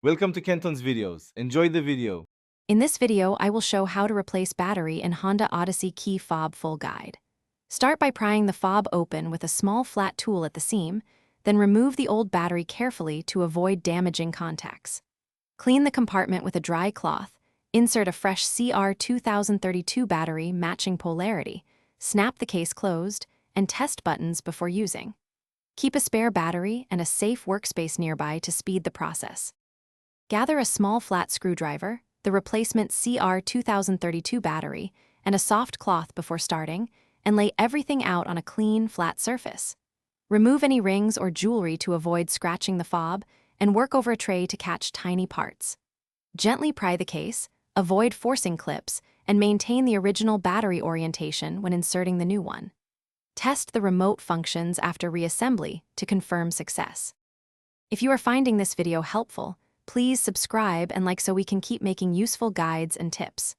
Welcome to Kenton's videos. Enjoy the video. In this video, I will show how to replace battery in Honda Odyssey key fob full guide. Start by prying the fob open with a small flat tool at the seam, then remove the old battery carefully to avoid damaging contacts. Clean the compartment with a dry cloth, insert a fresh CR 2032 battery matching polarity, snap the case closed, and test buttons before using. Keep a spare battery and a safe workspace nearby to speed the process. Gather a small flat screwdriver, the replacement CR 2032 battery, and a soft cloth before starting, and lay everything out on a clean, flat surface. Remove any rings or jewelry to avoid scratching the fob, and work over a tray to catch tiny parts. Gently pry the case, avoid forcing clips, and maintain the original battery orientation when inserting the new one. Test the remote functions after reassembly to confirm success. If you are finding this video helpful, please subscribe and like so we can keep making useful guides and tips.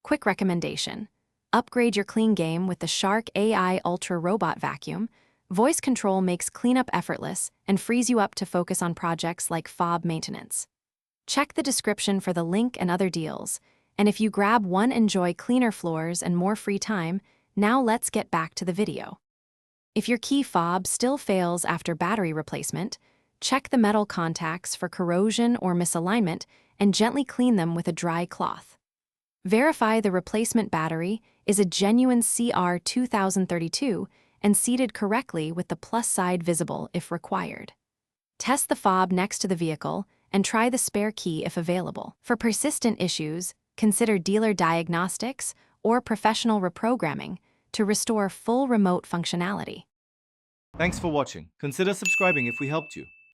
Quick recommendation: upgrade your clean game with the Shark AI Ultra Robot Vacuum. Voice control makes cleanup effortless and frees you up to focus on projects like fob maintenance. Check the description for the link and other deals. And if you grab one, enjoy cleaner floors and more free time. Now let's get back to the video. If your key fob still fails after battery replacement, check the metal contacts for corrosion or misalignment and gently clean them with a dry cloth. Verify the replacement battery is a genuine CR 2032 and seated correctly with the plus side visible if required. Test the fob next to the vehicle and try the spare key if available. For persistent issues, consider dealer diagnostics or professional reprogramming to restore full remote functionality. Thanks for watching. Consider subscribing if we helped you.